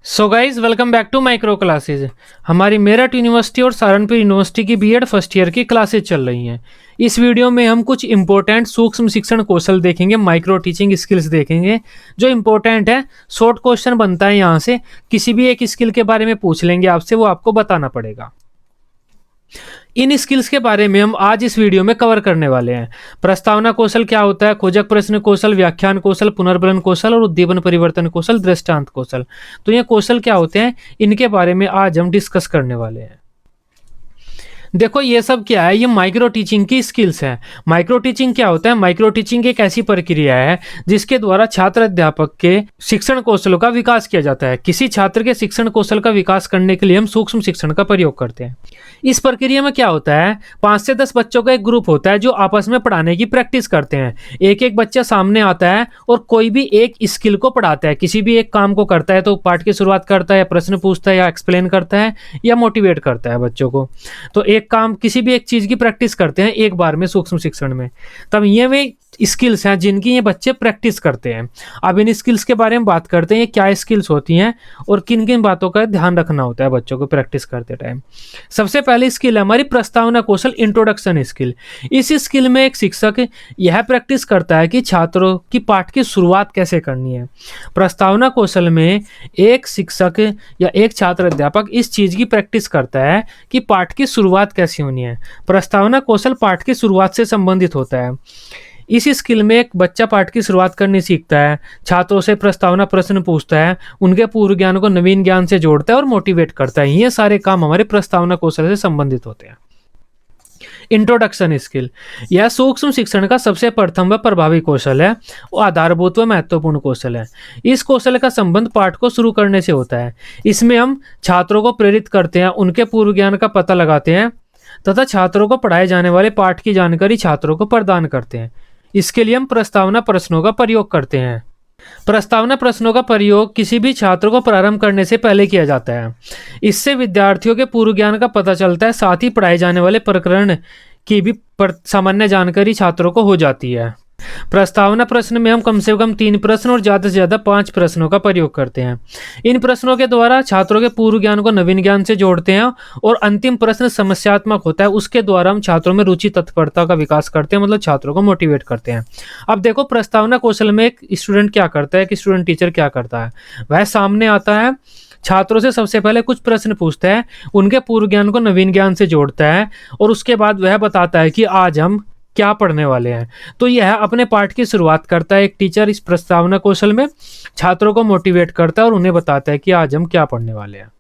So guys welcome back to micro classes. हमारी Meerut university और Saharanpur university की बीएड फर्स्ट ईयर की क्लासेज चल रही हैं। इस वीडियो में हम कुछ इंपॉर्टेंट सूक्ष्म शिक्षण कौशल देखेंगे, माइक्रो टीचिंग स्किल्स देखेंगे जो इंपॉर्टेंट है। शॉर्ट क्वेश्चन बनता है, यहाँ से किसी भी एक स्किल के बारे में पूछ लेंगे आपसे, वो आपको बताना पड़ेगा। इन स्किल्स के बारे में हम आज इस वीडियो में कवर करने वाले हैं। प्रस्तावना कौशल क्या होता है, खोजक प्रश्न कौशल, व्याख्यान कौशल, पुनर्बलन कौशल और उद्दीपन परिवर्तन कौशल, दृष्टांत कौशल। तो ये कौशल क्या होते हैं, इनके बारे में आज हम डिस्कस करने वाले हैं। देखो ये सब क्या है, ये माइक्रो टीचिंग की स्किल्स है। माइक्रो टीचिंग क्या होता है, माइक्रो टीचिंग एक ऐसी प्रक्रिया है जिसके द्वारा छात्र अध्यापक के शिक्षण कौशलों का विकास किया जाता है। किसी छात्र के शिक्षण कौशल का विकास करने के लिए हम सूक्ष्म शिक्षण का प्रयोग करते हैं। इस प्रक्रिया में क्या होता है, 5 से 10 बच्चों का एक ग्रुप होता है जो आपस में पढ़ाने की प्रैक्टिस करते हैं। एक एक बच्चा सामने आता है और कोई भी एक स्किल को पढ़ाता है, किसी भी एक काम को करता है। तो पाठ की शुरुआत करता है, प्रश्न पूछता है, या एक्सप्लेन करता है, या मोटिवेट करता है बच्चों को। तो एक काम, किसी भी एक चीज की प्रैक्टिस करते हैं एक बार में सूक्ष्म शिक्षण में। तब ये वे स्किल्स हैं जिनकी ये बच्चे प्रैक्टिस करते हैं। अब इन स्किल्स के बारे में बात करते हैं, क्या स्किल्स होती हैं और किन किन बातों का ध्यान रखना होता है बच्चों को प्रैक्टिस करते टाइम। सबसे पहली स्किल है हमारी प्रस्तावना कौशल, इंट्रोडक्शन स्किल। इस स्किल में एक शिक्षक यह प्रैक्टिस करता है कि छात्रों की पाठ की शुरुआत कैसे करनी है। प्रस्तावना कौशल में एक शिक्षक या एक छात्र अध्यापक इस चीज की प्रैक्टिस करता है कि पाठ की शुरुआत कैसी होनी है। प्रस्तावना कौशल पाठ की शुरुआत से संबंधित होता है। इस स्किल में एक बच्चा पाठ की शुरुआत करनी सीखता है, छात्रों से प्रस्तावना प्रश्न पूछता है, उनके पूर्व ज्ञान को नवीन ज्ञान से जोड़ता है और मोटिवेट करता है। ये सारे काम हमारे प्रस्तावना कौशल से संबंधित होते हैं। इंट्रोडक्शन स्किल, यह सूक्ष्म शिक्षण का सबसे प्रथम व प्रभावी कौशल है, वो आधारभूत व महत्वपूर्ण कौशल है। इस कौशल का संबंध पाठ को शुरू करने से होता है। इसमें हम छात्रों को प्रेरित करते हैं, उनके पूर्व ज्ञान का पता लगाते हैं तथा छात्रों को पढ़ाए जाने वाले पाठ की जानकारी छात्रों को प्रदान करते हैं। इसके लिए हम प्रस्तावना प्रश्नों का प्रयोग करते हैं। प्रस्तावना प्रश्नों का प्रयोग किसी भी छात्र को प्रारंभ करने से पहले किया जाता है। इससे विद्यार्थियों के पूर्व ज्ञान का पता चलता है, साथ ही पढ़ाए जाने वाले प्रकरण की भी सामान्य जानकारी छात्रों को हो जाती है। प्रस्तावना प्रश्न में हम कम से कम 3 प्रश्न और ज्यादा से ज्यादा 5 प्रश्नों का प्रयोग करते हैं। इन प्रश्नों के द्वारा छात्रों के पूर्व ज्ञान को नवीन ज्ञान से जोड़ते हैं और अंतिम प्रश्न समस्यात्मक होता है। उसके द्वारा हम छात्रों में रुचि तत्परता का विकास करते हैं, मतलब छात्रों को मोटिवेट करते हैं। अब देखो प्रस्तावना कौशल में एक स्टूडेंट क्या करता है, कि स्टूडेंट टीचर क्या करता है, वह सामने आता है, छात्रों से सबसे पहले कुछ प्रश्न पूछता है, उनके पूर्व ज्ञान को नवीन ज्ञान से जोड़ता है और उसके बाद वह बताता है कि आज हम क्या पढ़ने वाले हैं। तो यह अपने पाठ की शुरुआत करता है। एक टीचर इस प्रस्तावना कौशल में छात्रों को मोटिवेट करता है और उन्हें बताता है कि आज हम क्या पढ़ने वाले हैं।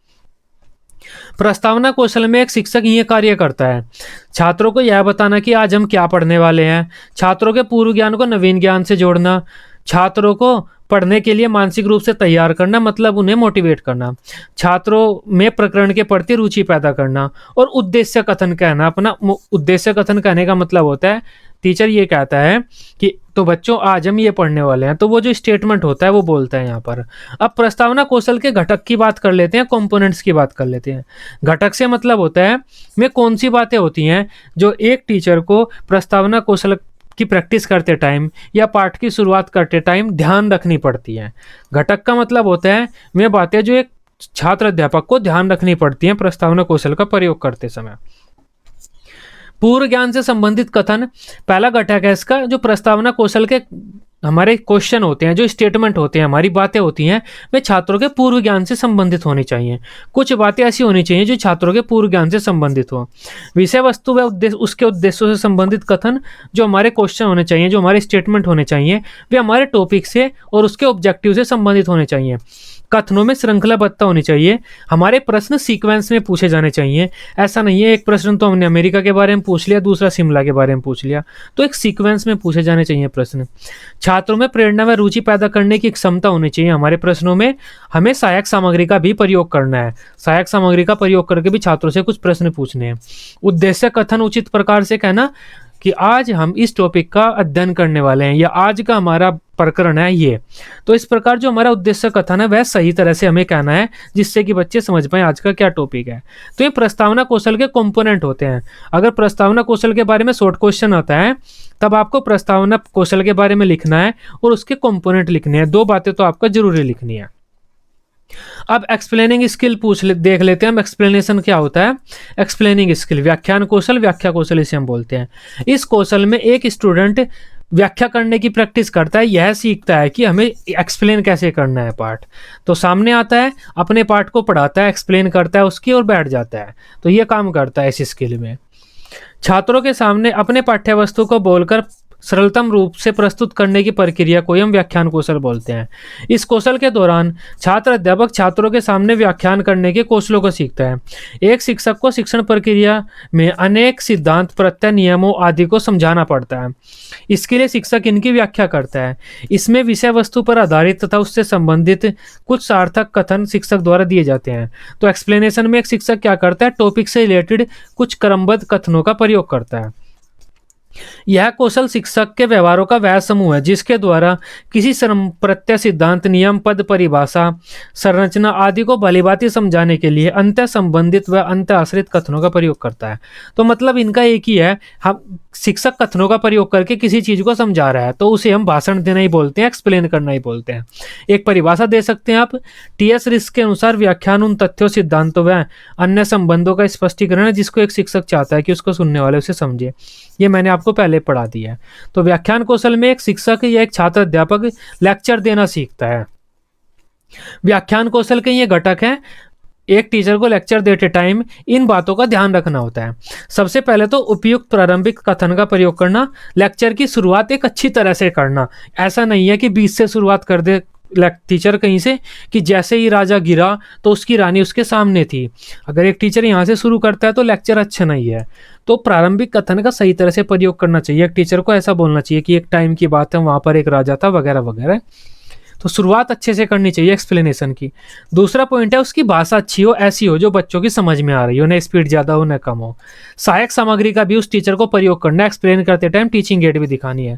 प्रस्तावना कौशल में एक शिक्षक ये कार्य करता है, छात्रों को यह बताना कि आज हम क्या पढ़ने वाले हैं, छात्रों के पूर्व ज्ञान को नवीन ज्ञान से जोड़ना, छात्रों को पढ़ने के लिए मानसिक रूप से तैयार करना, मतलब उन्हें मोटिवेट करना, छात्रों में प्रकरण के प्रति रुचि पैदा करना और उद्देश्य कथन कहना। अपना उद्देश्य कथन कहने का मतलब होता है, टीचर ये कहता है कि तो बच्चों आज हम ये पढ़ने वाले हैं, तो वो जो स्टेटमेंट होता है वो बोलता है यहाँ पर। अब प्रस्तावना कौशल के घटक की बात कर लेते हैं, कंपोनेंट्स की बात कर लेते हैं। घटक से मतलब होता है में कौन सी बातें होती हैं जो एक टीचर को प्रस्तावना कौशल की प्रैक्टिस करते टाइम या पाठ की शुरुआत करते टाइम ध्यान रखनी पड़ती हैं। घटक का मतलब होता है वे बातें जो एक छात्र अध्यापक को ध्यान रखनी पड़ती हैं प्रस्तावना कौशल का प्रयोग करते समय। पूर्व ज्ञान से संबंधित कथन पहला घटक है इसका। जो प्रस्तावना कौशल के हमारे क्वेश्चन होते हैं, जो स्टेटमेंट होते हैं, हमारी बातें होती हैं, वे छात्रों के पूर्व ज्ञान से संबंधित होनी चाहिए। कुछ बातें ऐसी होनी चाहिए जो छात्रों के पूर्व ज्ञान से संबंधित हो। विषय वस्तु व उद्देश्य, उसके उद्देश्यों से संबंधित कथन जो हमारे क्वेश्चन होने चाहिए, जो हमारे स्टेटमेंट होने चाहिए, वे हमारे टॉपिक से और उसके ऑब्जेक्टिव से संबंधित होने चाहिए। कथनों में श्रृंखलाबद्धता होनी चाहिए। हमारे प्रश्न सीक्वेंस में पूछे जाने चाहिए। ऐसा नहीं है एक प्रश्न तो हमने अमेरिका के बारे में पूछ लिया, दूसरा शिमला के बारे में पूछ लिया, तो एक सीक्वेंस में पूछे जाने चाहिए प्रश्न। छात्रों में प्रेरणा व रुचि पैदा करने की क्षमता होनी चाहिए। हमारे प्रश्नों में हमें सहायक सामग्री का भी प्रयोग करना है। सहायक सामग्री का प्रयोग करके भी छात्रों से कुछ प्रश्न पूछने हैं। उद्देश्य कथन उचित प्रकार से कहना कि आज हम इस टॉपिक का अध्ययन करने वाले हैं या आज का हमारा प्रकरण है ये। तो इस प्रकार जो हमारा उद्देश्य कथन है वह सही तरह से हमें कहना है, जिससे कि बच्चे समझ पाए आज का क्या टॉपिक है। तो ये प्रस्तावना कौशल के कंपोनेंट होते हैं। अगर प्रस्तावना कौशल के बारे में शॉर्ट क्वेश्चन आता है तब आपको प्रस्तावना कौशल के बारे में लिखना है और उसके कंपोनेंट लिखने हैं। 2 बातें तो आपको जरूरी लिखनी है। अब एक्सप्लेनिंग स्किल देख लेते हैं हम। एक्सप्लेनेशन क्या होता है? एक्सप्लेनिंग स्किल व्याख्यान कौशल, व्याख्या कौशल इसे हम बोलते हैं। इस कौशल में एक स्टूडेंट व्याख्या करने की प्रैक्टिस करता है, यह सीखता है कि हमें एक्सप्लेन कैसे करना है पार्ट। तो सामने आता है, अपने पार्ट को पढ़ाता है, एक्सप्लेन करता है उसकी और बैठ जाता है। तो ये काम करता है इस स्किल में। छात्रों के सामने अपने पाठ्य वस्तु को बोलकर सरलतम रूप से प्रस्तुत करने की प्रक्रिया को हम व्याख्यान कौशल बोलते हैं। इस कौशल के दौरान छात्र अध्यापक छात्रों के सामने व्याख्यान करने के कौशलों को सीखता है। एक शिक्षक को शिक्षण प्रक्रिया में अनेक सिद्धांत, प्रत्यय, नियमों आदि को समझाना पड़ता है। इसके लिए शिक्षक इनकी व्याख्या करता है। इसमें विषय वस्तु पर आधारित तथा उससे संबंधित कुछ सार्थक कथन शिक्षक द्वारा दिए जाते हैं। तो एक्सप्लेनेशन में एक शिक्षक क्या करता है? टॉपिक से रिलेटेड कुछ क्रमबद्ध कथनों का प्रयोग करता है। यह कौशल शिक्षक के व्यवहारों का वह समूह है जिसके द्वारा किसी प्रत्यय, सिद्धांत, नियम, पद, परिभाषा, संरचना आदि को भलीभांति समझाने के लिए अंत संबंधित व अंत आश्रित कथनों का प्रयोग करता है। तो मतलब इनका एक ही है, हम शिक्षक कथनों का प्रयोग करके किसी चीज को समझा रहा है तो उसे हम भाषण देना ही बोलते हैं, एक्सप्लेन करना ही बोलते हैं। एक परिभाषा दे सकते हैं आप, टी.एस. रिस्क के अनुसार व्याख्यान उन तथ्यों, सिद्धांतों व अन्य संबंधों का स्पष्टीकरण है जिसको एक शिक्षक चाहता है कि उसको सुनने वाले उसे समझे। ये मैंने आपको पहले पढ़ा दिया है। तो व्याख्यान कौशल में एक शिक्षक या एक छात्र अध्यापक लेक्चर देना सीखता है। व्याख्यान कौशल के ये घटक हैं। एक टीचर को लेक्चर देते टाइम इन बातों का ध्यान रखना होता है। सबसे पहले तो उपयुक्त प्रारंभिक कथन का प्रयोग करना, लेक्चर की शुरुआत एक अच्छी तरह से करना। ऐसा नहीं है कि बीच से शुरुआत कर दे टीचर कहीं से कि जैसे ही राजा गिरा तो उसकी रानी उसके सामने थी। अगर एक टीचर यहाँ से शुरू करता है तो लेक्चर अच्छा नहीं है। तो प्रारंभिक कथन का सही तरह से प्रयोग करना चाहिए। एक टीचर को ऐसा बोलना चाहिए कि एक टाइम की बात है, वहां पर एक राजा था, वगैरह वगैरह। तो शुरुआत अच्छे से करनी चाहिए एक्सप्लेनेशन की। दूसरा पॉइंट है उसकी भाषा अच्छी हो, ऐसी हो जो बच्चों की समझ में आ रही हो, न स्पीड ज़्यादा हो न कम हो। सहायक सामग्री का भी उस टीचर को प्रयोग करना है। एक्सप्लेन करते टाइम टीचिंग एड भी दिखानी है।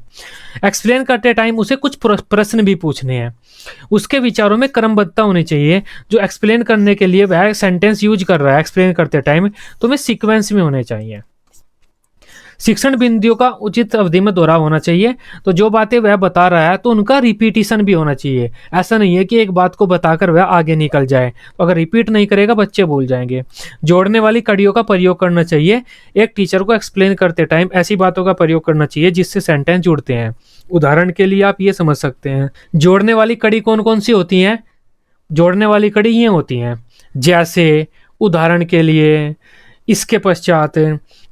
एक्सप्लेन करते टाइम उसे कुछ प्रश्न भी पूछने हैं। उसके विचारों में क्रमबद्धता होनी चाहिए। जो एक्सप्लेन करने के लिए वह सेंटेंस यूज कर रहा है एक्सप्लेन करते टाइम, तो वे सीक्वेंस में होने चाहिए। शिक्षण बिंदुओं का उचित अवधि में दोहराव होना चाहिए। तो जो बातें वह बता रहा है तो उनका रिपीटिशन भी होना चाहिए। ऐसा नहीं है कि एक बात को बताकर वह आगे निकल जाए, तो अगर रिपीट नहीं करेगा बच्चे भूल जाएंगे। जोड़ने वाली कड़ियों का प्रयोग करना चाहिए। एक टीचर को एक्सप्लेन करते टाइम ऐसी बातों का प्रयोग करना चाहिए जिससे सेंटेंस जुड़ते हैं। उदाहरण के लिए आप ये समझ सकते हैं, जोड़ने वाली कड़ी कौन कौन सी होती हैं? जोड़ने वाली कड़ी ये होती हैं, जैसे उदाहरण के लिए, इसके पश्चात,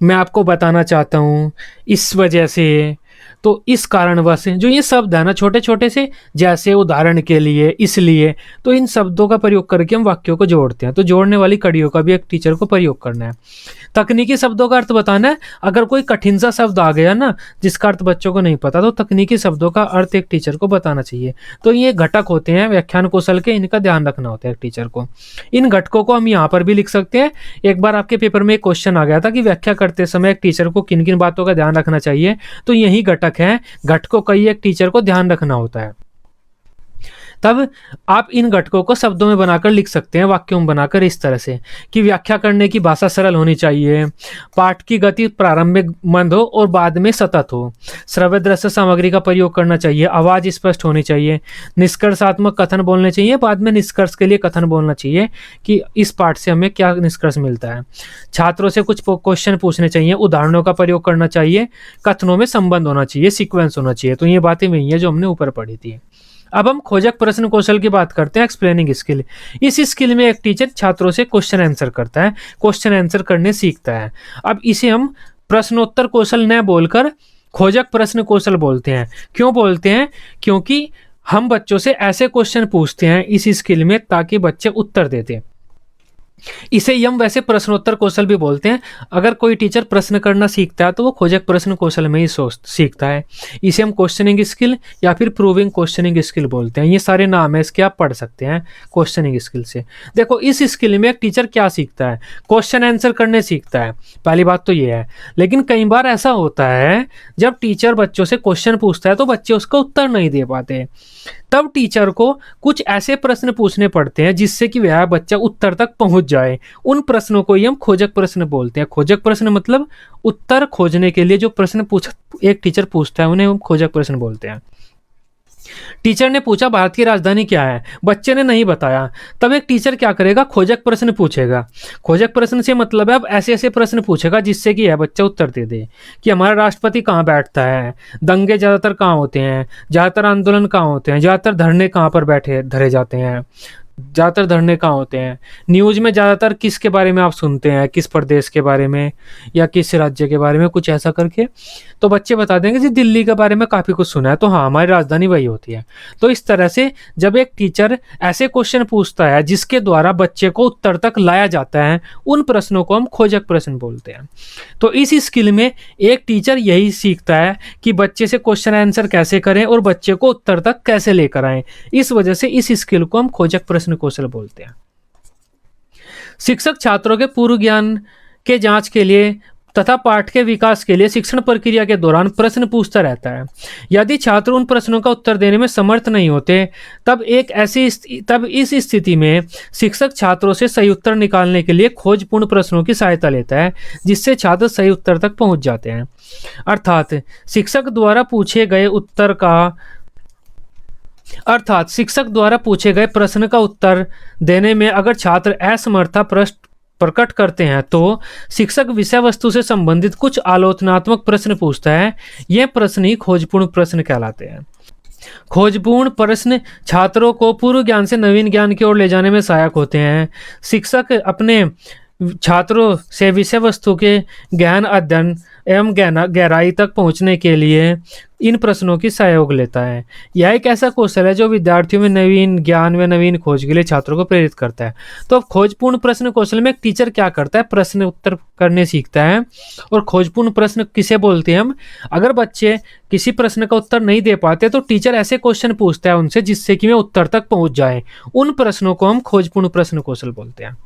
मैं आपको बताना चाहता हूँ, इस वजह से, तो इस कारणवश। जो ये शब्द है ना छोटे छोटे से, जैसे, उदाहरण के लिए, इसलिए, तो इन शब्दों का प्रयोग करके हम वाक्यों को जोड़ते हैं। तो जोड़ने वाली कड़ियों का भी एक टीचर को प्रयोग करना है। तकनीकी शब्दों का अर्थ बताना है। अगर कोई कठिन सा शब्द आ गया ना जिसका अर्थ बच्चों को नहीं पता, तो तकनीकी शब्दों का अर्थ एक टीचर को बताना चाहिए। तो ये घटक होते हैं व्याख्यान कौशल के, इनका ध्यान रखना होता है एक टीचर को। इन घटकों को हम यहाँ पर भी लिख सकते हैं। एक बार आपके पेपर में एक क्वेश्चन आ गया था कि व्याख्या करते समय एक टीचर को किन किन बातों का ध्यान रखना चाहिए, तो यही घटक है। घटकों का ही एक टीचर को ध्यान रखना होता है। तब आप इन घटकों को शब्दों में बनाकर लिख सकते हैं, वाक्यों में बनाकर, इस तरह से कि व्याख्या करने की भाषा सरल होनी चाहिए, पाठ की गति प्रारंभ में मंद हो और बाद में सतत हो, श्रव्य दृश्य सामग्री का प्रयोग करना चाहिए, आवाज स्पष्ट होनी चाहिए, निष्कर्षात्मक कथन बोलने चाहिए, बाद में निष्कर्ष के लिए कथन बोलना चाहिए कि इस पाठ से हमें क्या निष्कर्ष मिलता है। छात्रों से कुछ क्वेश्चन पूछने चाहिए, उदाहरणों का प्रयोग करना चाहिए, कथनों में संबंध होना चाहिए, सीक्वेंस होना चाहिए। तो ये बातें वही है जो हमने ऊपर पढ़ी थी। अब हम खोजक प्रश्न कौशल की बात करते हैं, एक्सप्लेनिंग स्किल। इस स्किल में एक टीचर छात्रों से क्वेश्चन आंसर करता है, क्वेश्चन आंसर करने सीखता है। अब इसे हम प्रश्नोत्तर कौशल न बोलकर खोजक प्रश्न कौशल बोलते हैं। क्यों बोलते हैं? क्योंकि हम बच्चों से ऐसे क्वेश्चन पूछते हैं इस स्किल में ताकि बच्चे उत्तर देते। इसे हम वैसे प्रश्नोत्तर कौशल भी बोलते हैं। अगर कोई टीचर प्रश्न करना सीखता है तो वो खोजक प्रश्न कौशल में ही सीखता है। इसे हम क्वेश्चनिंग स्किल या फिर प्रूविंग क्वेश्चनिंग स्किल बोलते हैं। ये सारे नाम है इसके, आप पढ़ सकते हैं क्वेश्चनिंग स्किल से। देखो इस स्किल में एक टीचर क्या सीखता है? क्वेश्चन आंसर करने सीखता है, पहली बात तो ये है। लेकिन कई बार ऐसा होता है जब टीचर बच्चों से क्वेश्चन पूछता है तो बच्चे उसका उत्तर नहीं दे पाते, तब टीचर को कुछ ऐसे प्रश्न पूछने पड़ते हैं जिससे कि वह बच्चा उत्तर तक पहुंच जाए। उन प्रश्नों को ही हम खोजक प्रश्न बोलते हैं। खोजक प्रश्न मतलब उत्तर खोजने के लिए जो प्रश्न एक टीचर पूछता है उन्हें हम खोजक प्रश्न बोलते हैं। टीचर ने पूछा भारत की राजधानी क्या है, बच्चे ने नहीं बताया। तब एक टीचर क्या करेगा, खोजक प्रश्न पूछेगा। खोजक प्रश्न से मतलब है अब ऐसे ऐसे प्रश्न पूछेगा जिससे कि यह बच्चा उत्तर दे दे कि हमारा राष्ट्रपति कहाँ बैठता है, दंगे ज्यादातर कहाँ होते हैं, ज्यादातर आंदोलन कहाँ होते हैं, ज्यादातर धरने कहाँ पर बैठे धरे जाते हैं, ज्यादातर धरने कहाँ होते हैं, न्यूज में ज्यादातर किसके बारे में आप सुनते हैं, किस प्रदेश के बारे में या किस राज्य के बारे में, कुछ ऐसा करके। तो बच्चे बता देंगे जी दिल्ली के बारे में काफी कुछ सुना है, तो हाँ हमारी राजधानी वही होती है। तो इस तरह से जब एक टीचर ऐसे क्वेश्चन पूछता है जिसके द्वारा बच्चे को उत्तर तक लाया जाता है, उन प्रश्नों को हम खोजक प्रश्न बोलते हैं। तो इस स्किल में एक टीचर यही सीखता है कि बच्चे से क्वेश्चन आंसर कैसे करें और बच्चे को उत्तर तक कैसे लेकर आएं। इस वजह से इस स्किल को हम खोजक प्रश्न कौशल बोलते हैं। शिक्षक छात्रों के पूर्व ज्ञान के जांच के लिए तथा पाठ के विकास के लिए शिक्षण प्रक्रिया के दौरान प्रश्न पूछता रहता है। यदि छात्र उन प्रश्नों का उत्तर देने में समर्थ नहीं होते, तब इस स्थिति में शिक्षक छात्रों से सही उत्तर निकालने के लिए खोजपूर्ण प्रश्नों की सहायता लेता है, जिससे छात्र सही उत्तर तक पहुंच जाते हैं। अर्थात शिक्षक द्वारा पूछे गए प्रश्न का उत्तर देने में अगर छात्र असमर्थता प्रकट करते हैं तो शिक्षक विषय वस्तु से संबंधित कुछ आलोचनात्मक प्रश्न पूछता है। यह प्रश्न ही खोजपूर्ण प्रश्न कहलाते हैं। खोजपूर्ण प्रश्न छात्रों को पूर्व ज्ञान से नवीन ज्ञान की ओर ले जाने में सहायक होते हैं। शिक्षक अपने छात्रों से विषय वस्तु के गहन अध्ययन एवं गहराई तक पहुंचने के लिए इन प्रश्नों की सहयोग लेता है। यह एक ऐसा कौशल है जो विद्यार्थियों में नवीन ज्ञान व नवीन खोज के लिए छात्रों को प्रेरित करता है। तो अब खोजपूर्ण प्रश्न कौशल में एक टीचर क्या करता है, प्रश्न उत्तर करने सीखता है। और खोजपूर्ण प्रश्न किसे बोलते हैं हम, अगर बच्चे किसी प्रश्न का उत्तर नहीं दे पाते तो टीचर ऐसे क्वेश्चन पूछता है उनसे जिससे कि वे उत्तर तक पहुंच जाए। उन प्रश्नों को हम खोजपूर्ण प्रश्न कौशल बोलते हैं।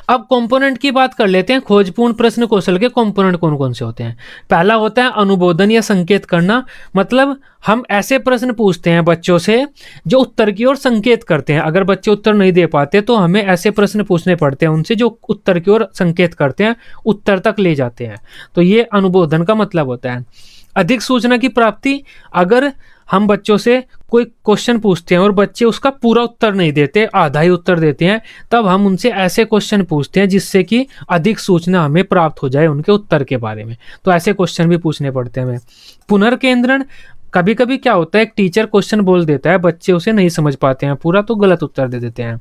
अब कंपोनेंट की बात कर लेते हैं। खोजपूर्ण प्रश्न कौशल के कंपोनेंट कौन कौन से होते हैं। पहला होता है अनुबोधन या संकेत करना, मतलब हम ऐसे प्रश्न पूछते हैं बच्चों से जो उत्तर की ओर संकेत करते हैं। अगर बच्चे उत्तर नहीं दे पाते तो हमें ऐसे प्रश्न पूछने पड़ते हैं उनसे जो उत्तर की ओर संकेत करते हैं, उत्तर तक ले जाते हैं। तो ये अनुबोधन का मतलब होता है। अधिक सूचना की प्राप्ति, अगर हम बच्चों से कोई क्वेश्चन पूछते हैं और बच्चे उसका पूरा उत्तर नहीं देते, आधा ही उत्तर देते हैं, तब हम उनसे ऐसे क्वेश्चन पूछते हैं जिससे कि अधिक सूचना हमें प्राप्त हो जाए उनके उत्तर के बारे में। तो ऐसे क्वेश्चन भी पूछने पड़ते हैं हमें। पुनर्केंद्रण, कभी कभी क्या होता है एक टीचर क्वेश्चन बोल देता है, बच्चे उसे नहीं समझ पाते हैं पूरा तो गलत उत्तर दे देते हैं।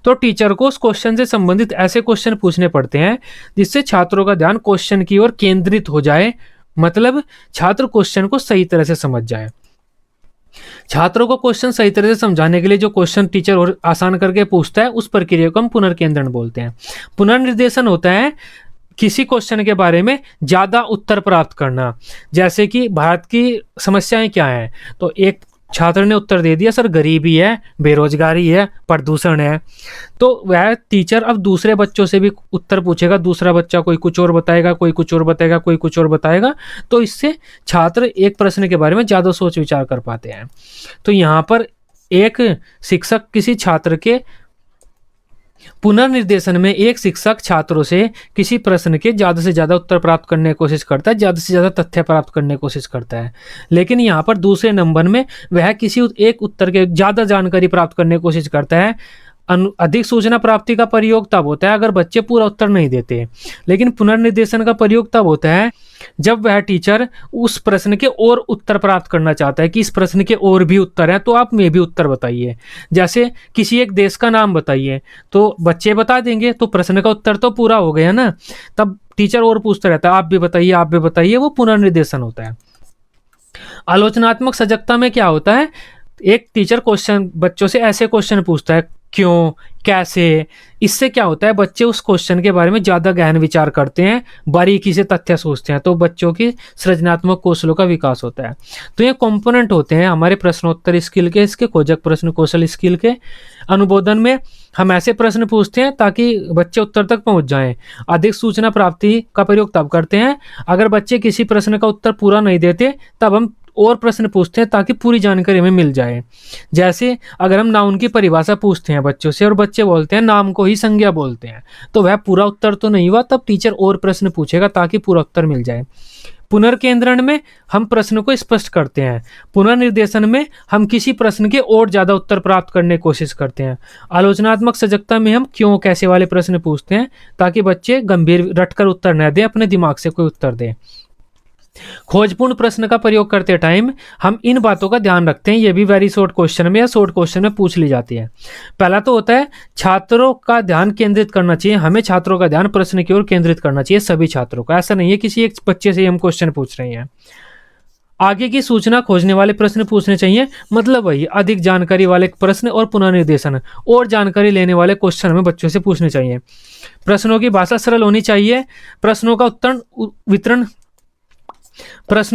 तो टीचर को उस क्वेश्चन से संबंधित ऐसे क्वेश्चन पूछने पड़ते हैं जिससे छात्रों का ध्यान क्वेश्चन की ओर केंद्रित हो जाए, मतलब छात्र क्वेश्चन को सही तरह से समझ जाए। छात्रों को क्वेश्चन सही तरह से समझाने के लिए जो क्वेश्चन टीचर और आसान करके पूछता है उस प्रक्रिया को हम पुनर्केंद्रण बोलते हैं। पुनर्निर्देशन होता है किसी क्वेश्चन के बारे में ज्यादा उत्तर प्राप्त करना। जैसे कि भारत की समस्याएं क्या हैं, तो एक छात्र ने उत्तर दे दिया सर गरीबी है, बेरोजगारी है, प्रदूषण है। तो वह टीचर अब दूसरे बच्चों से भी उत्तर पूछेगा, दूसरा बच्चा कोई कुछ और बताएगा, कोई कुछ और बताएगा, कोई कुछ और बताएगा। तो इससे छात्र एक प्रश्न के बारे में ज़्यादा सोच विचार कर पाते हैं। तो यहाँ पर एक शिक्षक किसी छात्र के पुनर्निर्देशन में एक शिक्षक छात्रों से किसी प्रश्न के ज़्यादा से ज़्यादा उत्तर प्राप्त करने की कोशिश करता है, ज़्यादा से ज़्यादा तथ्य प्राप्त करने की कोशिश करता है। लेकिन यहाँ पर दूसरे नंबर में वह किसी एक उत्तर के ज़्यादा जानकारी प्राप्त करने की कोशिश करता है। अधिक सूचना प्राप्ति का प्रयोग तब होता है अगर बच्चे पूरा उत्तर नहीं देते, लेकिन पुनर्निर्देशन का प्रयोग तब होता है जब वह टीचर उस प्रश्न के और उत्तर प्राप्त करना चाहता है कि इस प्रश्न के और भी उत्तर हैं तो आप में भी उत्तर बताइए। जैसे किसी एक देश का नाम बताइए, तो बच्चे बता देंगे तो प्रश्न का उत्तर तो पूरा हो गया ना। तब टीचर और पूछता रहता है आप भी बताइए, आप भी बताइए, वो पुनर्निर्देशन होता है। आलोचनात्मक सजगता में क्या होता है, एक टीचर क्वेश्चन बच्चों से ऐसे क्वेश्चन पूछता है क्यों, कैसे। इससे क्या होता है बच्चे उस क्वेश्चन के बारे में ज़्यादा गहन विचार करते हैं, बारीकी से तथ्य सोचते हैं, तो बच्चों की सृजनात्मक कौशलों का विकास होता है। तो ये कंपोनेंट होते हैं हमारे प्रश्नोत्तर स्किल के, इसके खोजक प्रश्न कौशल स्किल के। अनुबोधन में हम ऐसे प्रश्न पूछते हैं ताकि बच्चे उत्तर तक पहुंच जाएं। अधिक सूचना प्राप्ति का प्रयोग तब करते हैं अगर बच्चे किसी प्रश्न का उत्तर पूरा नहीं देते, तब हम और प्रश्न पूछते हैं ताकि पूरी जानकारी हमें मिल जाए। जैसे अगर हम नाउन की परिभाषा पूछते हैं बच्चों से और बच्चे बोलते हैं नाम को ही संज्ञा बोलते हैं, तो वह पूरा उत्तर तो नहीं हुआ, तब टीचर और प्रश्न पूछेगा ताकि पूरा उत्तर मिल जाए। पुनर्केंद्रण में हम प्रश्न को स्पष्ट करते हैं। पुनर्निर्देशन में हम किसी प्रश्न के और ज्यादा उत्तर प्राप्त करने की कोशिश करते हैं। आलोचनात्मक सजगता में हम क्यों कैसे वाले प्रश्न पूछते हैं ताकि बच्चे गंभीर रटकर उत्तर न दें, अपने दिमाग से कोई उत्तर दें। खोजपूर्ण प्रश्न का प्रयोग करते टाइम हम इन बातों का ध्यान रखते हैं, ये भी वेरी शॉर्ट क्वेश्चन में या शॉर्ट क्वेश्चन में पूछ ली जाती है। पहला तो होता है छात्रों का ध्यान केंद्रित करना चाहिए, हमें छात्रों का ध्यान प्रश्न की ओर केंद्रित करना चाहिए, सभी छात्रों का। ऐसा नहीं है किसी एक बच्चे से हम क्वेश्चन पूछ रहे हैं। आगे की सूचना खोजने वाले प्रश्न पूछने चाहिए, मतलब वही अधिक जानकारी वाले प्रश्न और पुनर्निर्देशन और जानकारी लेने वाले क्वेश्चन हमें बच्चों से पूछने चाहिए। प्रश्नों की भाषा सरल होनी चाहिए। प्रश्नों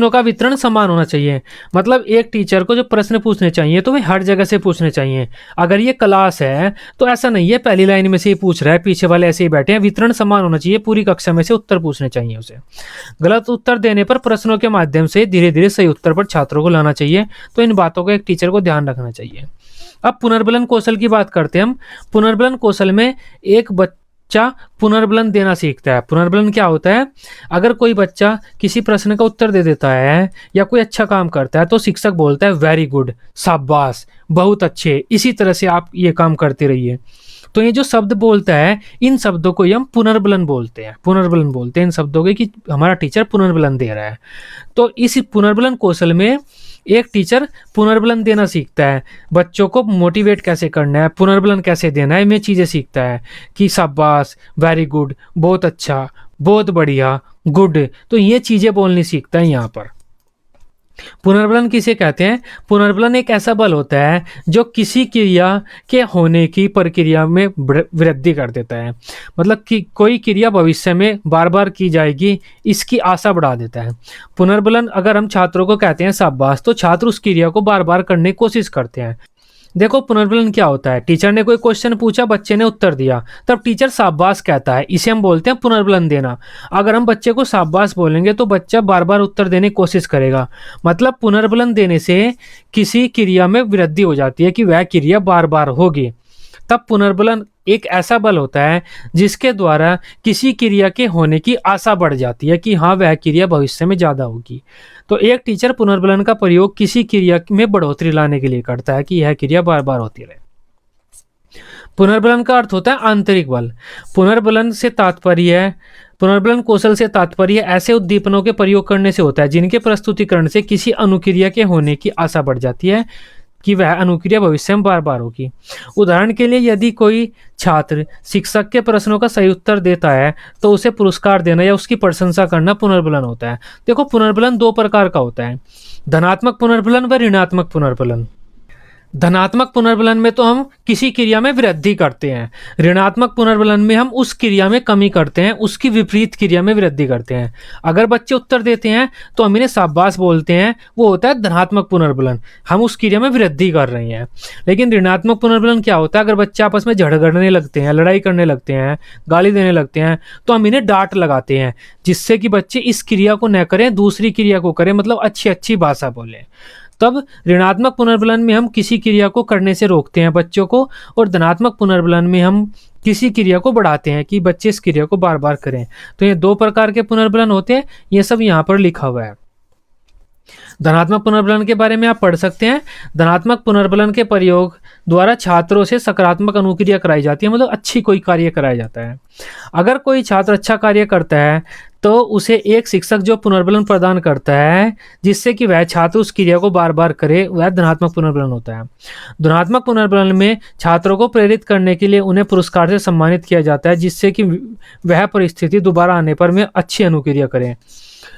का वितरण समान होना चाहिए, मतलब एक टीचर को जो प्रश्न पूछने चाहिए तो वे हर जगह से पूछने चाहिए। अगर ये क्लास है तो ऐसा नहीं है पहली लाइन में से ही पूछ रहा है, पीछे वाले ऐसे ही बैठे हैं। वितरण समान होना चाहिए, पूरी कक्षा में से उत्तर पूछने चाहिए उसे। गलत उत्तर देने पर प्रश्नों के माध्यम से धीरे धीरे सही उत्तर पर छात्रों को लाना चाहिए। तो इन बातों को एक टीचर को ध्यान रखना चाहिए। अब पुनर्बलन कौशल की बात करते हैं हम। पुनर्बलन कौशल में एक बच्चा पुनर्बलन देना सीखता है। पुनर्बलन क्या होता है? अगर कोई बच्चा किसी प्रश्न का उत्तर दे देता है या कोई अच्छा काम करता है तो शिक्षक बोलता है वेरी गुड, शाबाश, बहुत अच्छे, इसी तरह से आप ये काम करते रहिए। तो ये जो शब्द बोलता है इन शब्दों को हम पुनर्बलन बोलते हैं। पुनर्बलन बोलते हैं इन शब्दों के कि हमारा टीचर पुनर्बलन दे रहा है। तो इस पुनर्बलन कौशल में एक टीचर पुनर्बलन देना सीखता है, बच्चों को मोटिवेट कैसे करना है, पुनर्बलन कैसे देना है, में चीज़ें सीखता है कि शाबाश, वेरी गुड, बहुत अच्छा, बहुत बढ़िया, गुड। तो ये चीज़ें बोलनी सीखता है यहाँ पर। पुनर्बलन किसे कहते हैं? पुनर्बलन एक ऐसा बल होता है जो किसी क्रिया के होने की प्रक्रिया में वृद्धि कर देता है, मतलब कि कोई क्रिया भविष्य में बार बार की जाएगी इसकी आशा बढ़ा देता है। पुनर्बलन अगर हम छात्रों को कहते हैं शाबाश, तो छात्र उस क्रिया को बार बार करने की कोशिश करते हैं। देखो पुनर्बलन क्या होता है, टीचर ने कोई क्वेश्चन पूछा, बच्चे ने उत्तर दिया, तब टीचर शाबाश कहता है, इसे हम बोलते हैं पुनर्बलन देना। अगर हम बच्चे को शाबाश बोलेंगे तो बच्चा बार बार उत्तर देने की कोशिश करेगा। मतलब पुनर्बलन देने से किसी क्रिया में वृद्धि हो जाती है कि वह क्रिया बार बार होगी। तब पुनर्बलन एक ऐसा बल होता है जिसके द्वारा किसी क्रिया के होने की आशा बढ़ जाती है कि हाँ वह क्रिया भविष्य में ज़्यादा होगी। तो एक टीचर पुनर्बलन का प्रयोग किसी क्रिया में बढ़ोतरी लाने के लिए करता है कि यह क्रिया बार बार होती रहे। पुनर्बलन का अर्थ होता है आंतरिक बल। पुनर्बलन कौशल से तात्पर्य ऐसे उद्दीपनों के प्रयोग करने से होता है जिनके प्रस्तुतिकरण से किसी अनुक्रिया के होने की आशा बढ़ जाती है कि वह अनुक्रिया भविष्य में बार बार होगी। उदाहरण के लिए यदि कोई छात्र शिक्षक के प्रश्नों का सही उत्तर देता है तो उसे पुरस्कार देना या उसकी प्रशंसा करना पुनर्बलन होता है। देखो पुनर्बलन दो प्रकार का होता है, धनात्मक पुनर्बलन व ऋणात्मक पुनर्बलन। धनात्मक पुनर्बलन में तो हम किसी क्रिया में वृद्धि करते हैं, ऋणात्मक पुनर्बलन में हम उस क्रिया में कमी करते हैं, उसकी विपरीत क्रिया में वृद्धि करते हैं। अगर बच्चे उत्तर देते हैं तो हम इन्हें शाबाश बोलते हैं, वो होता है धनात्मक पुनर्बलन, हम उस क्रिया में वृद्धि कर रहे हैं। लेकिन ऋणात्मक पुनर्बलन क्या होता है? अगर बच्चे आपस में झगड़ने लगते हैं, लड़ाई करने लगते हैं, गाली देने लगते हैं तो हम इन्हें डांट लगाते हैं जिससे कि बच्चे इस क्रिया को न करें, दूसरी क्रिया को करें, मतलब अच्छी अच्छी भाषा बोलें। तब ऋणात्मक पुनर्बलन में हम किसी क्रिया को करने से रोकते हैं बच्चों को, और धनात्मक पुनर्बलन में हम किसी क्रिया को बढ़ाते हैं कि बच्चे इस क्रिया को बार बार करें। तो ये दो प्रकार के पुनर्बलन होते हैं, ये सब यहाँ पर लिखा हुआ है। धनात्मक पुनर्बलन के बारे में आप पढ़ सकते हैं। धनात्मक पुनर्बलन के प्रयोग द्वारा छात्रों से सकारात्मक अनुक्रिया कराई जाती है, मतलब अच्छी कोई कार्य कराया जाता है। अगर कोई छात्र अच्छा कार्य करता है तो उसे एक शिक्षक जो पुनर्बलन प्रदान करता है जिससे कि वह छात्र उस क्रिया को बार बार करे, वह धनात्मक पुनर्बलन होता है। धनात्मक पुनर्बलन में छात्रों को प्रेरित करने के लिए उन्हें पुरस्कार से सम्मानित किया जाता है जिससे कि वह परिस्थिति दोबारा आने पर में अच्छी अनुक्रिया करें।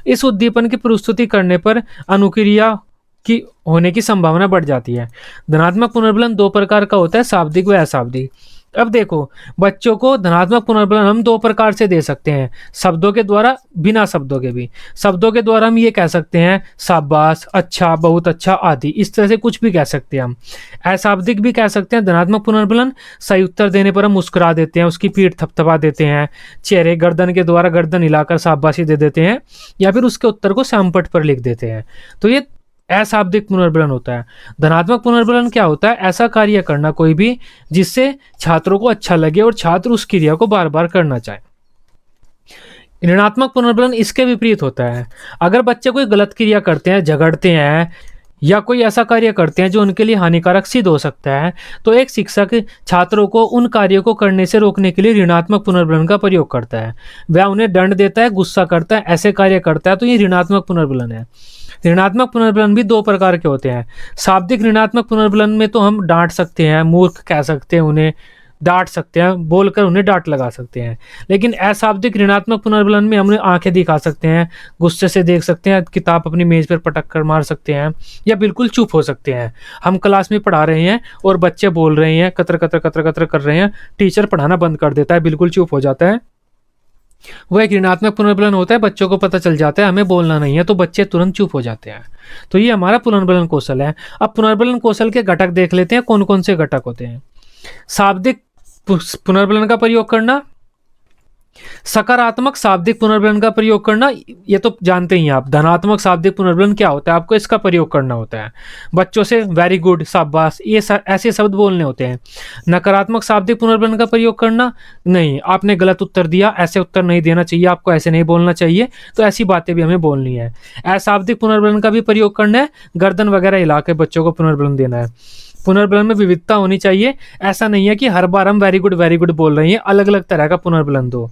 इस उद्दीपन की प्रस्तुति करने पर अनुक्रिया की होने की संभावना बढ़ जाती है। धनात्मक पुनर्बलन दो प्रकार का होता है, शाब्दिक व अशाब्दिक। अब देखो बच्चों को धनात्मक पुनर्बलन हम दो प्रकार से दे सकते हैं, शब्दों के द्वारा, बिना शब्दों के भी। शब्दों के द्वारा हम ये कह सकते हैं शाबाश, अच्छा, बहुत अच्छा आदि, इस तरह से कुछ भी कह सकते हैं हम। अशाब्दिक भी कह सकते हैं। धनात्मक पुनर्बलन सही उत्तर देने पर हम मुस्कुरा देते हैं, उसकी पीठ थपथपा देते हैं, चेहरे गर्दन के द्वारा गर्दन हिलाकर शाबाशी दे देते हैं, या फिर उसके उत्तर को श्यामपट्ट पर लिख देते हैं। तो ये अशाब्दिक पुनर्बलन होता है। धनात्मक पुनर्बलन क्या होता है? ऐसा कार्य करना कोई भी जिससे छात्रों को अच्छा लगे और छात्र उस क्रिया को बार बार करना चाहे। ऋणात्मक पुनर्बलन इसके विपरीत होता है। अगर बच्चे कोई गलत क्रिया करते हैं, झगड़ते हैं या कोई ऐसा कार्य करते हैं जो उनके लिए हानिकारक सिद्ध हो सकता है, तो एक शिक्षक छात्रों को उन कार्यों को करने से रोकने के लिए ऋणात्मक पुनर्बलन का प्रयोग करता है। वह उन्हें दंड देता है, गुस्सा करता है, ऐसे कार्य करता है, तो ये ऋणात्मक पुनर्बलन है। ऋणात्मक पुनर्बलन भी दो प्रकार के होते हैं। शाब्दिक ऋणात्मक पुनर्बलन में तो हम डांट सकते हैं, मूर्ख कह सकते हैं, उन्हें डांट सकते हैं, बोलकर उन्हें डांट लगा सकते हैं। लेकिन अशाब्दिक ऋणात्मक पुनर्बलन में हम उन्हें आंखें दिखा सकते हैं, गुस्से से देख सकते हैं, किताब अपनी मेज पर पटक कर मार सकते हैं, या बिल्कुल चुप हो सकते हैं। हम क्लास में पढ़ा रहे हैं और बच्चे बोल रहे हैं, कतर कतर कतर कतर कर रहे हैं, टीचर पढ़ाना बंद कर देता है, बिल्कुल चुप हो जाता है। वो एक ऋणात्मक पुनर्बलन होता है। बच्चों को पता चल जाता है हमें बोलना नहीं है, तो बच्चे तुरंत चुप हो जाते हैं। तो ये हमारा पुनर्बलन कौशल है। अब पुनर्बलन कौशल के घटक देख लेते हैं, कौन कौन से घटक होते हैं। शाब्दिक पुनर्बलन का प्रयोग करना, सकारात्मक शाब्दिक पुनर्बलन का प्रयोग करना, ये तो जानते ही हैं आप। धनात्मक शाब्दिक पुनर्बलन क्या होता है, आपको इसका प्रयोग करना होता है। बच्चों से वेरी गुड, शाबाश, ये ऐसे शब्द बोलने होते हैं। नकारात्मक शाब्दिक पुनर्बलन का प्रयोग करना, नहीं आपने गलत उत्तर दिया, ऐसे उत्तर नहीं देना चाहिए, आपको ऐसे नहीं बोलना चाहिए, तो ऐसी बातें भी हमें बोलनी है। अशाब्दिक पुनर्बलन का भी प्रयोग करना है, गर्दन वगैरह हिला के बच्चों को पुनर्बलन देना है। पुनर्बलन में विविधता होनी चाहिए, ऐसा नहीं है कि हर बार हम वेरी गुड बोल रहे हैं, अलग अलग तरह का पुनर्बलन दो।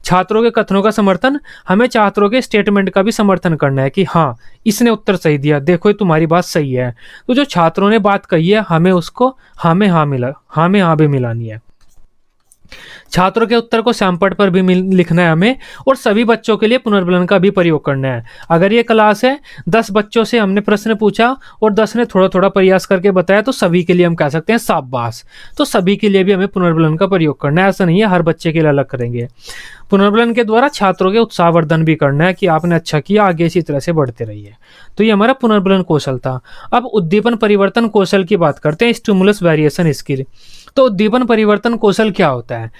छात्रों के कथनों का समर्थन, हमें छात्रों के स्टेटमेंट का भी समर्थन करना है कि हाँ इसने उत्तर सही दिया, देखो ये तुम्हारी बात सही है। तो जो छात्रों ने बात कही है हमें उसको हाँ में हाँ भी मिलानी है। छात्रों के उत्तर को सैमपट पर भी लिखना है हमें, और सभी बच्चों के लिए पुनर्बलन का भी प्रयोग करना है। अगर ये क्लास है, 10 बच्चों से हमने प्रश्न पूछा और 10 ने थोड़ा थोड़ा प्रयास करके बताया, तो सभी के लिए हम कह सकते हैं शाबाश। तो सभी के लिए भी हमें पुनर्बलन का प्रयोग करना है, ऐसा नहीं है हर बच्चे के लिए अलग करेंगे। पुनर्बलन के द्वारा छात्रों के उत्साहवर्धन भी करना है कि आपने अच्छा किया, आगे इसी तरह से बढ़ते रहिए। तो ये हमारा पुनर्बलन कौशल था। अब उद्दीपन परिवर्तन कौशल की बात करते हैं, स्टिमुलस वेरिएशन स्किल। तो उद्दीपन परिवर्तन कौशल क्या होता है?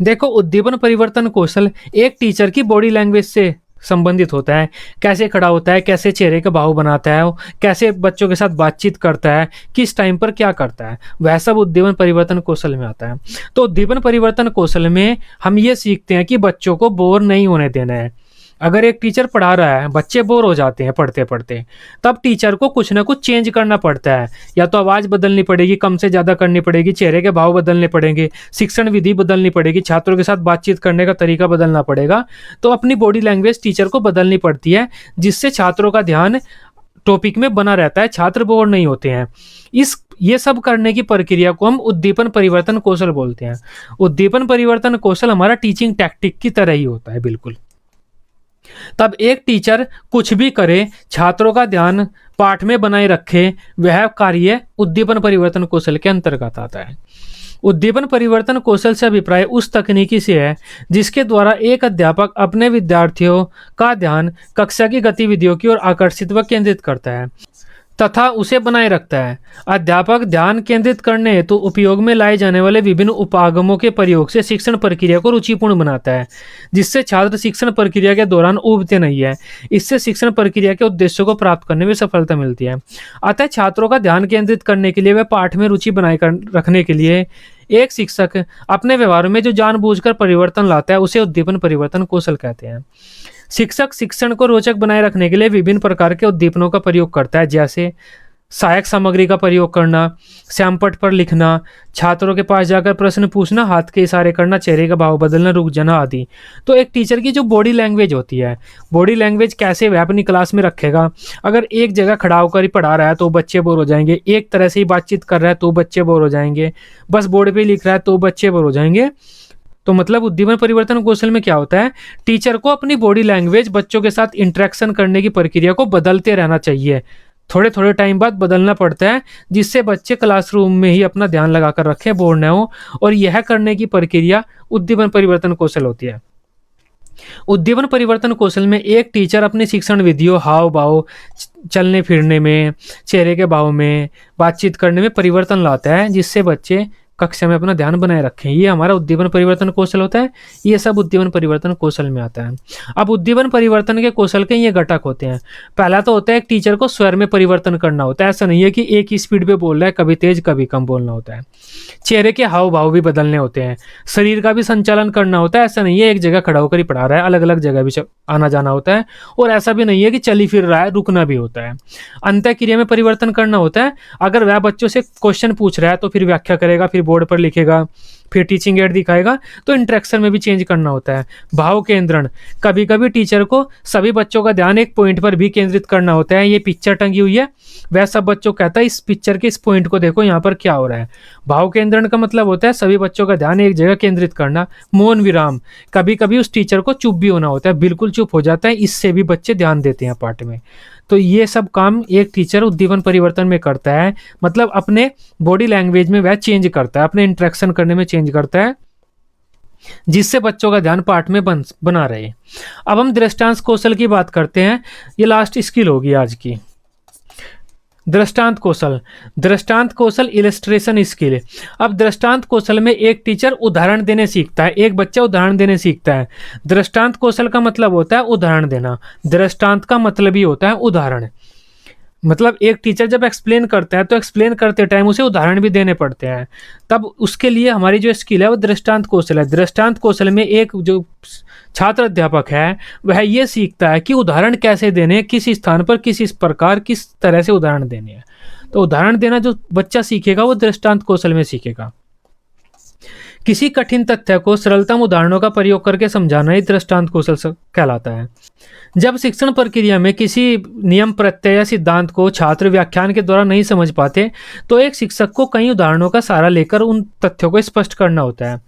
देखो, उद्दीपन परिवर्तन कौशल एक टीचर की बॉडी लैंग्वेज से संबंधित होता है। कैसे खड़ा होता है, कैसे चेहरे का भाव बनाता है, कैसे बच्चों के साथ बातचीत करता है, किस टाइम पर क्या करता है, वह सब उद्दीपन परिवर्तन कौशल में आता है। तो उद्दीपन परिवर्तन कौशल में हम ये सीखते हैं कि बच्चों को बोर नहीं होने देना है। अगर एक टीचर पढ़ा रहा है, बच्चे बोर हो जाते हैं पढ़ते पढ़ते, तब टीचर को कुछ ना कुछ चेंज करना पड़ता है। या तो आवाज़ बदलनी पड़ेगी, कम से ज़्यादा करनी पड़ेगी, चेहरे के भाव बदलने पड़ेंगे, शिक्षण विधि बदलनी पड़ेगी, छात्रों के साथ बातचीत करने का तरीका बदलना पड़ेगा। तो अपनी बॉडी लैंग्वेज टीचर को बदलनी पड़ती है, जिससे छात्रों का ध्यान टॉपिक में बना रहता है, छात्र बोर नहीं होते हैं। ये सब करने की प्रक्रिया को हम उद्दीपन परिवर्तन कौशल बोलते हैं। उद्दीपन परिवर्तन कौशल हमारा टीचिंग टैक्टिक की तरह ही होता है बिल्कुल। तब एक टीचर कुछ भी करे, छात्रों का ध्यान पाठ में बनाए रखे, वह कार्य उद्दीपन परिवर्तन कौशल के अंतर्गत आता है। उद्दीपन परिवर्तन कौशल से अभिप्राय उस तकनीकी से है जिसके द्वारा एक अध्यापक अपने विद्यार्थियों का ध्यान कक्षा की गतिविधियों की ओर आकर्षित व केंद्रित करता है तथा उसे बनाए रखता है। अध्यापक ध्यान केंद्रित करने हेतु उपयोग में लाए जाने वाले विभिन्न उपागमों के प्रयोग से शिक्षण प्रक्रिया को रुचिपूर्ण बनाता है, जिससे छात्र शिक्षण प्रक्रिया के दौरान ऊबते नहीं है। इससे शिक्षण प्रक्रिया के उद्देश्यों को प्राप्त करने में सफलता मिलती है। अतः छात्रों का ध्यान केंद्रित करने के लिए व पाठ में रुचि बनाए रखने के लिए एक शिक्षक अपने व्यवहार में जो जानबूझकर परिवर्तन लाता है, उसे उद्दीपन परिवर्तन कौशल कहते हैं। शिक्षक शिक्षण को रोचक बनाए रखने के लिए विभिन्न प्रकार के उद्दीपनों का प्रयोग करता है, जैसे सहायक सामग्री का प्रयोग करना, श्यामपट्ट पर लिखना, छात्रों के पास जाकर प्रश्न पूछना, हाथ के इशारे करना, चेहरे का भाव बदलना, रुक जाना आदि। तो एक टीचर की जो बॉडी लैंग्वेज होती है, बॉडी लैंग्वेज कैसे वह अपनी क्लास में रखेगा। अगर एक जगह खड़ा होकर ही पढ़ा रहा है तो बच्चे बोर हो जाएंगे, एक तरह से ही बातचीत कर रहा है तो बच्चे बोर हो जाएंगे, बस बोर्ड पे लिख रहा है तो बच्चे बोर हो जाएंगे। तो मतलब उद्दीपन परिवर्तन कौशल में क्या होता है, टीचर को अपनी बॉडी लैंग्वेज बच्चों के साथ इंटरेक्शन करने की प्रक्रिया को बदलते रहना चाहिए, थोड़े थोड़े टाइम बाद बदलना पड़ता है, जिससे बच्चे क्लासरूम में ही अपना ध्यान लगाकर रखें, बोर न हो। और यह करने की प्रक्रिया उद्दीपन परिवर्तन कौशल होती है। उद्दीपन परिवर्तन कौशल में एक टीचर अपनी शिक्षण विधियों, हाव भाव, चलने फिरने में, चेहरे के भाव में, बातचीत करने में परिवर्तन लाता है, जिससे बच्चे कक्षा में अपना ध्यान बनाए रखें। ये हमारा उद्दीपन परिवर्तन कौशल होता है। ये सब उद्दीपन परिवर्तन कौशल में आता है। अब उद्दीपन परिवर्तन के कौशल के ये घटक होते हैं। पहला तो होता है एक टीचर को स्वर में परिवर्तन करना होता है। ऐसा नहीं है कि एक ही स्पीड पे बोल रहा है, कभी तेज कभी कम बोलना होता है। चेहरे के हाव भाव भी बदलने होते हैं। शरीर का भी संचालन करना होता है। ऐसा नहीं है एक जगह खड़ा होकर ही पढ़ा रहा है, अलग अलग जगह भी आना जाना होता है। और ऐसा भी नहीं है कि चल ही फिर रहा है, रुकना भी होता है। अंतःक्रिया में परिवर्तन करना होता है। अगर वह बच्चों से क्वेश्चन पूछ रहा है तो फिर व्याख्या करेगा, फिर बोर्ड पर लिखेगा, फिर टीचिंग एड दिखाएगा। तो इंटरेक्शन में भी चेंज करना होता है। भाव केंद्रण, कभी कभी टीचर को सभी बच्चों का ध्यान एक पॉइंट पर भी केंद्रित करना होता है। ये पिक्चर टंगी हुई है, वह सब बच्चों कहता है इस पिक्चर के इस पॉइंट को देखो, यहाँ पर क्या हो रहा है। भाव केंद्रण का मतलब होता है सभी बच्चों का ध्यान एक जगह केंद्रित करना। मौन विराम, कभी कभी उस टीचर को चुप भी होना होता है, बिल्कुल चुप हो जाता है, इससे भी बच्चे ध्यान देते हैं पाठ में। तो ये सब काम एक टीचर उद्दीपन परिवर्तन में करता है, मतलब अपने बॉडी लैंग्वेज में वह चेंज करता है, अपने इंटरेक्शन करने में चेंज करता है, जिससे बच्चों का ध्यान पाठ में बना रहे। अब हम दृष्टांत कौशल की बात करते हैं। ये लास्ट स्किल होगी आज की। दृष्टांत कौशल, दृष्टांत कौशल इलस्ट्रेशन स्किल। अब दृष्टांत कौशल में एक टीचर उदाहरण देने सीखता है, एक बच्चा उदाहरण देने सीखता है। दृष्टांत कौशल का मतलब होता है उदाहरण देना। दृष्टांत का मतलब ही होता है उदाहरण। मतलब एक टीचर जब एक्सप्लेन करता है तो एक्सप्लेन करते टाइम उसे उदाहरण भी देने पड़ते हैं। तब उसके लिए हमारी जो स्किल है वो दृष्टांत कौशल है। दृष्टांत कौशल में एक जो छात्र अध्यापक है वह ये सीखता है कि उदाहरण कैसे देने, किस स्थान पर किस प्रकार किस तरह से उदाहरण देने हैं। तो उदाहरण देना जो बच्चा सीखेगा वो दृष्टांत कौशल में सीखेगा। किसी कठिन तथ्य को सरलतम उदाहरणों का प्रयोग करके समझाना ही दृष्टांत कौशल कहलाता है। जब शिक्षण प्रक्रिया में किसी नियम, प्रत्यय या सिद्धांत को छात्र व्याख्यान के द्वारा नहीं समझ पाते तो एक शिक्षक को कई उदाहरणों का सहारा लेकर उन तथ्यों को स्पष्ट करना होता है।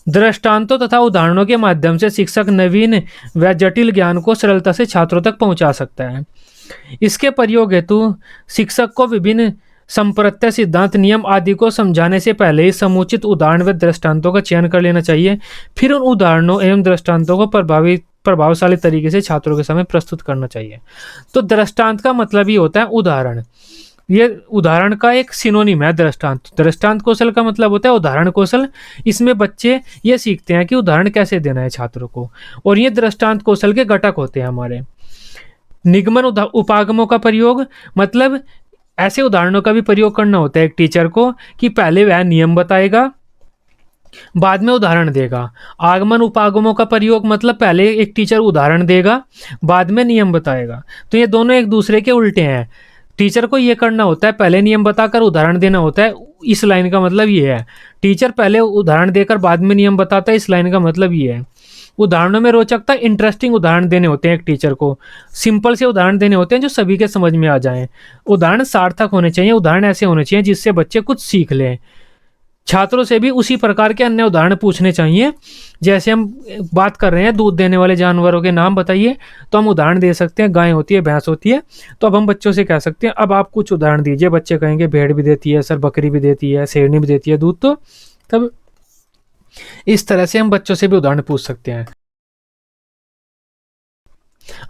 दृष्टांतों तथा उदाहरणों के माध्यम से शिक्षक नवीन व जटिल ज्ञान को सरलता से छात्रों तक पहुंचा सकता है। इसके प्रयोग हेतु शिक्षक को विभिन्न संप्रत्यय, सिद्धांत, नियम आदि को समझाने से पहले ही समुचित उदाहरण व दृष्टांतों का चयन कर लेना चाहिए। फिर उन उदाहरणों एवं दृष्टांतों को प्रभावशाली तरीके से छात्रों के सामने प्रस्तुत करना चाहिए। तो दृष्टांत का मतलब ही होता है उदाहरण। ये उदाहरण का एक सिनोनिम है दृष्टांत। दृष्टांत कौशल का मतलब होता है उदाहरण कौशल। इसमें बच्चे ये सीखते हैं कि उदाहरण कैसे देना है छात्रों को। और ये दृष्टांत कौशल के घटक होते हैं हमारे। निगमन उपागमों का प्रयोग, मतलब ऐसे उदाहरणों का भी प्रयोग करना होता है एक टीचर को कि पहले वह नियम बताएगा, बाद में उदाहरण देगा। आगमन उपागमों का प्रयोग मतलब पहले एक टीचर उदाहरण देगा, बाद में नियम बताएगा। तो ये दोनों एक दूसरे के उल्टे हैं। टीचर को ये करना होता है, पहले नियम बताकर उदाहरण देना होता है। इस लाइन का मतलब ये है। टीचर पहले उदाहरण देकर बाद में नियम बताता है, इस लाइन का मतलब ये है। उदाहरणों में रोचकता, इंटरेस्टिंग उदाहरण देने होते हैं एक टीचर को। सिंपल से उदाहरण देने होते हैं जो सभी के समझ में आ जाएं। उदाहरण सार्थक होने चाहिए, उदाहरण ऐसे होने चाहिए जिससे बच्चे कुछ सीख लें। छात्रों से भी उसी प्रकार के अन्य उदाहरण पूछने चाहिए। जैसे हम बात कर रहे हैं दूध देने वाले जानवरों के नाम बताइए, तो हम उदाहरण दे सकते हैं गाय होती है, भैंस होती है। तो अब हम बच्चों से कह सकते हैं अब आप कुछ उदाहरण दीजिए। बच्चे कहेंगे भेड़ भी देती है सर, बकरी भी देती है, शेरनी भी देती है दूध। तो तब इस तरह से हम बच्चों से भी उदाहरण पूछ सकते हैं।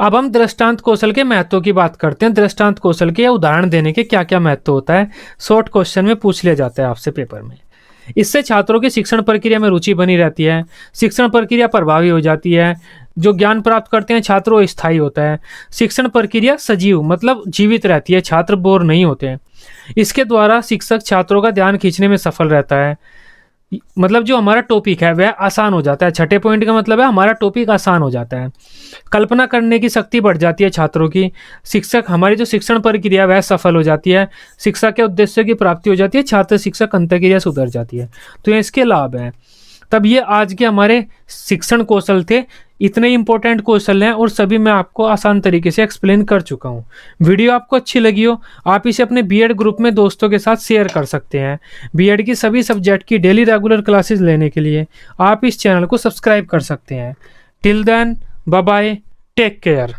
अब हम दृष्टांत कौशल के महत्व की बात करते हैं। दृष्टांत कौशल के उदाहरण देने के क्या क्या महत्व होता है, शॉर्ट क्वेश्चन में पूछ लिया जाता है आपसे पेपर में। इससे छात्रों की शिक्षण प्रक्रिया में रुचि बनी रहती है, शिक्षण प्रक्रिया प्रभावी हो जाती है, जो ज्ञान प्राप्त करते हैं छात्र वो स्थायी होता है, शिक्षण प्रक्रिया सजीव मतलब जीवित रहती है, छात्र बोर नहीं होते हैं। इसके द्वारा शिक्षक छात्रों का ध्यान खींचने में सफल रहता है। मतलब जो हमारा टॉपिक है वह आसान हो जाता है। छठे पॉइंट का मतलब है हमारा टॉपिक आसान हो जाता है। कल्पना करने की शक्ति बढ़ जाती है छात्रों की। शिक्षक हमारी जो शिक्षण प्रक्रिया वह सफल हो जाती है, शिक्षा के उद्देश्य की प्राप्ति हो जाती है, छात्र शिक्षक अंतःक्रिया सुधर जाती है। तो ये इसके लाभ हैं। तब ये आज के हमारे शिक्षण कौशल थे। इतने इंपॉर्टेंट कौशल हैं और सभी मैं आपको आसान तरीके से एक्सप्लेन कर चुका हूँ। वीडियो आपको अच्छी लगी हो आप इसे अपने बीएड ग्रुप में दोस्तों के साथ शेयर कर सकते हैं। बीएड की सभी सब्जेक्ट की डेली रेगुलर क्लासेस लेने के लिए आप इस चैनल को सब्सक्राइब कर सकते हैं। Till then bye bye, take care.